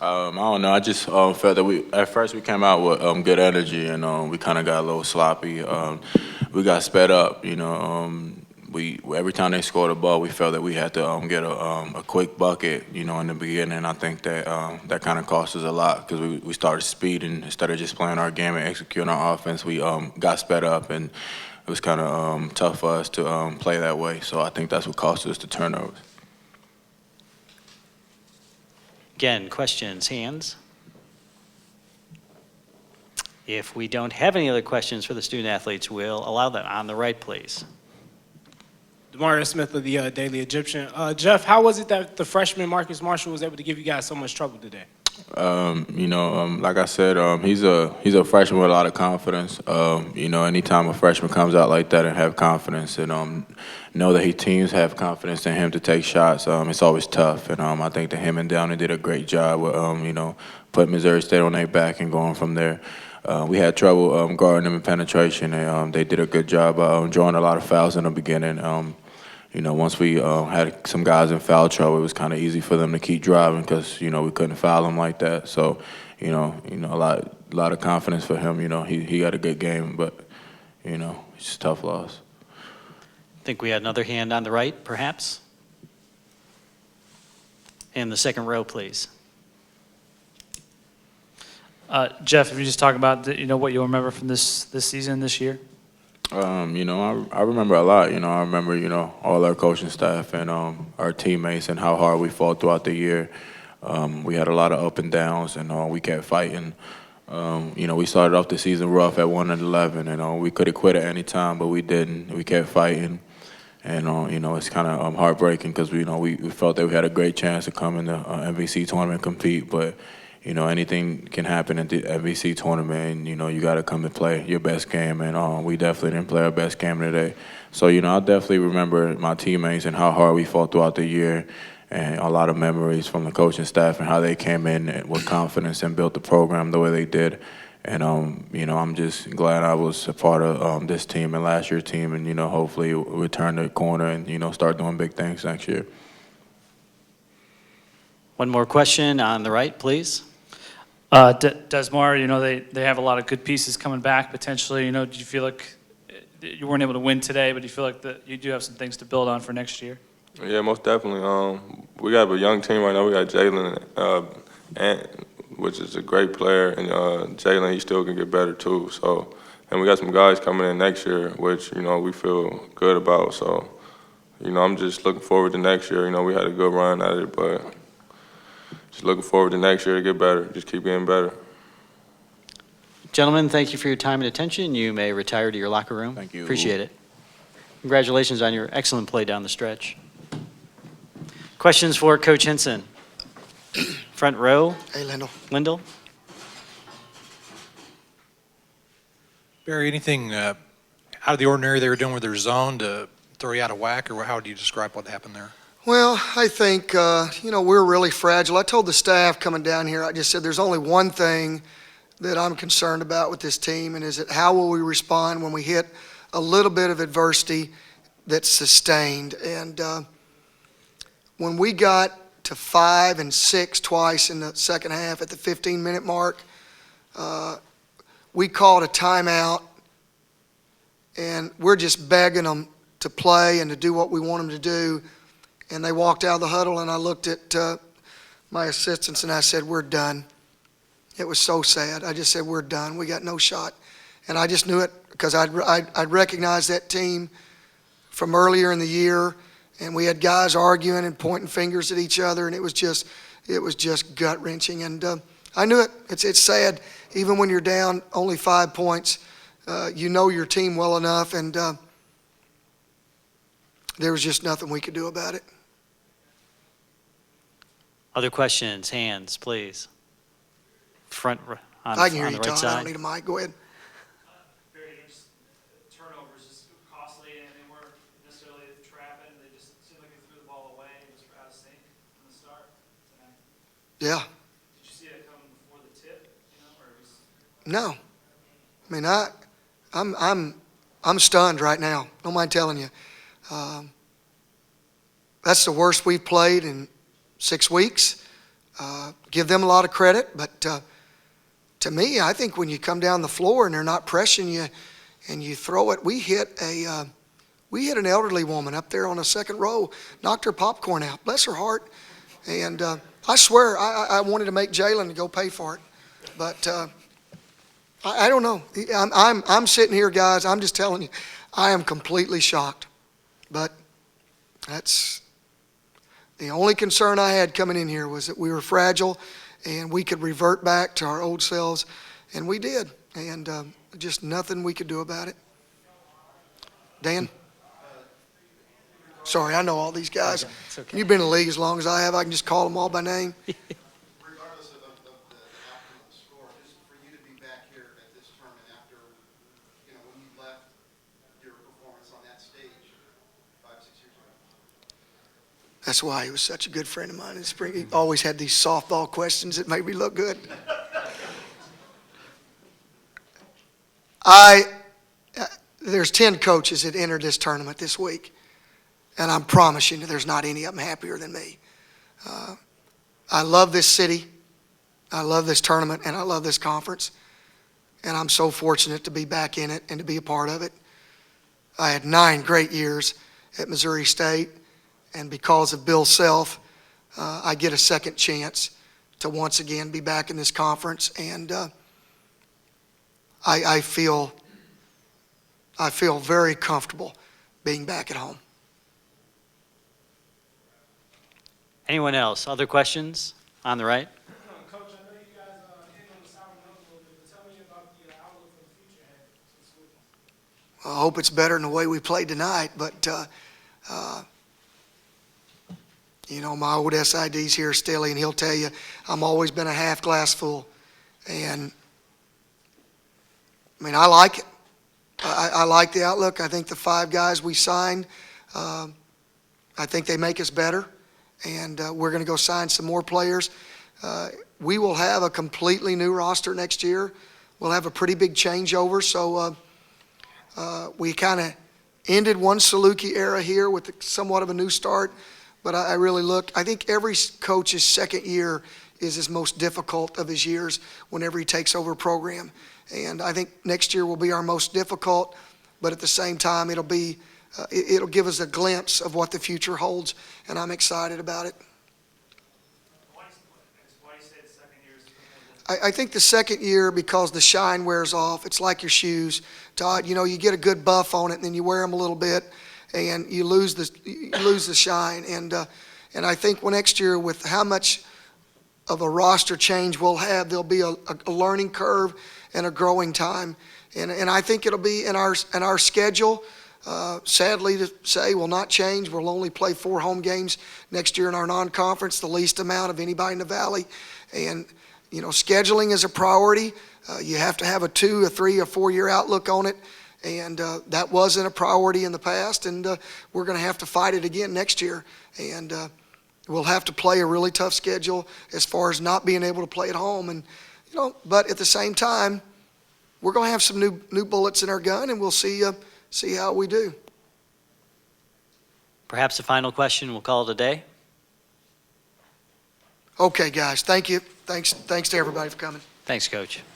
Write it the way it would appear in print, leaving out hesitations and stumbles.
I don't know. I just felt that at first we came out with good energy, and we kind of got a little sloppy. We got sped up. We every time they scored a ball, we felt that we had to get a quick bucket. In the beginning, I think that that kind of cost us a lot because we started speeding instead of just playing our game and executing our offense. We got sped up, and it was kind of tough for us to play that way. So I think that's what cost us the turnovers. Again, questions, hands? If we don't have any other questions for the student athletes, we'll allow them. On the right, please. Demario Smith of the Daily Egyptian. Jeff, how was it that the freshman Marcus Marshall was able to give you guys so much trouble today? Like I said, he's a freshman with a lot of confidence. Anytime a freshman comes out like that and have confidence and know that teams have confidence in him to take shots, it's always tough. And I think that him and Downey did a great job with, putting Missouri State on their back and going from there. We had trouble guarding them in penetration, and they did a good job drawing a lot of fouls in the beginning. Once we had some guys in foul trouble, it was kind of easy for them to keep driving because we couldn't foul them like that. So, a lot of confidence for him. He got a good game, but it's just a tough loss. I think we had another hand on the right, perhaps. In the second row, please. Jeff, if you just talk about what you'll remember from this season, this year. I remember a lot. I remember all our coaching staff and our teammates and how hard we fought throughout the year. We had a lot of up and downs, and we kept fighting. We started off the season rough at 1-11, and we could have quit at any time, but we didn't. We kept fighting, and it's kind of heartbreaking because we felt that we had a great chance to come in the MVC tournament and compete, but. Anything can happen at the MVC tournament, and you got to come and play your best game. And we definitely didn't play our best game today. So I'll definitely remember my teammates and how hard we fought throughout the year, and a lot of memories from the coaching staff and how they came in with confidence and built the program the way they did. And I'm just glad I was a part of this team and last year's team, and hopefully we'll turn the corner and start doing big things next year. One more question on the right, please. Desmar, they have a lot of good pieces coming back potentially. Did you feel like you weren't able to win today, but do you feel like that you do have some things to build on for next year? Yeah, most definitely. We got a young team right now. We got Jalen, which is a great player, and Jalen, he still can get better too. So, and we got some guys coming in next year, which we feel good about. So, I'm just looking forward to next year. We had a good run at it, but. Just looking forward to next year to get better. Just keep getting better. Gentlemen, thank you for your time and attention. You may retire to your locker room. Thank you. Appreciate it. Congratulations on your excellent play down the stretch. Questions for Coach Hinson? Front row. Hey, Lindell. Lindell. Barry, anything out of the ordinary they were doing with their zone to throw you out of whack, or how do you describe what happened there? Well, I think, we're really fragile. I told the staff coming down here, I just said there's only one thing that I'm concerned about with this team, and is that how will we respond when we hit a little bit of adversity that's sustained. And when we got to 5 and 6 twice in the second half at the 15-minute mark, we called a timeout, and we're just begging them to play and to do what we want them to do. And they walked out of the huddle, and I looked at my assistants, and I said, we're done. It was so sad. I just said, we're done. We got no shot. And I just knew it because I'd recognized that team from earlier in the year, and we had guys arguing and pointing fingers at each other, and it was just gut-wrenching. And I knew it. It's sad. Even when you're down only 5 points, you know your team well enough, and there was just nothing we could do about it. Other questions? Hands, please. Front on I can hear on you, the right Todd. side. I don't need a mic. Go ahead. Turnovers just costly, and they weren't necessarily trapping. They just seemed like they threw the ball away and was out of sync from the start tonight. Yeah. Did you see that coming before the tip? Or was... No. I mean, I'm stunned right now. Don't mind telling you. That's the worst we've played in 6 weeks. give them a lot of credit, but to me, I think when you come down the floor and they're not pressing you and you throw it, we hit an elderly woman up there on the second row, knocked her popcorn out, bless her heart. And I swear, I wanted to make Jalen to go pay for it, but I don't know. I'm sitting here, guys. I'm just telling you, I am completely shocked. But that's the only concern I had coming in here, was that we were fragile and we could revert back to our old selves, and we did. And just nothing we could do about it. Dan? Sorry, I know all these guys. It's okay. You've been in the league as long as I have. I can just call them all by name. Regardless of the outcome of the score, just for you to be back here at this tournament after, when you left your performance on that stage 5, 6 years ago. That's why he was such a good friend of mine in spring. He always had these softball questions that made me look good. There's 10 coaches that entered this tournament this week, and I'm promising you there's not any of them happier than me. I love this city, I love this tournament, and I love this conference, and I'm so fortunate to be back in it and to be a part of it. I had 9 great years at Missouri State, and because of Bill Self, I get a second chance to once again be back in this conference, and I feel very comfortable being back at home. Anyone else? Other questions? On the right? Coach, I know you guys hit on the sour note a little bit, but tell me about the outlook for the future ahead this week. I hope it's better than the way we played tonight, but my old SID's here, Stilly, and he'll tell you I'm always been a half glass full, and I like it. I like the outlook. I think the 5 guys we signed, I think they make us better, and we're going to go sign some more players. We will have a completely new roster next year. We'll have a pretty big changeover, so we kind of ended one Saluki era here with somewhat of a new start, but I think every coach's second year is his most difficult of his years whenever he takes over a program. And I think next year will be our most difficult, but at the same time, it'll give us a glimpse of what the future holds, and I'm excited about it. Why do you say the second year is different? I think the second year, because the shine wears off, it's like your shoes, Todd. You get a good buff on it, and then you wear them a little bit, and you lose the shine. And I think next year, with how much of a roster change we'll have, there'll be a learning curve and a growing time, and I think it'll be in our schedule. Sadly to say, will not change. We'll only play 4 home games next year in our non-conference, the least amount of anybody in the Valley. And scheduling is a priority. You have to have a 2, a 3, a 4-year outlook on it, and that wasn't a priority in the past. And we're going to have to fight it again next year. And we'll have to play a really tough schedule as far as not being able to play at home. And but at the same time, we're going to have some new bullets in our gun, and we'll see how we do. Perhaps a final question. We'll call it a day. Okay, guys. Thank you. Thanks to everybody for coming. Thanks, Coach.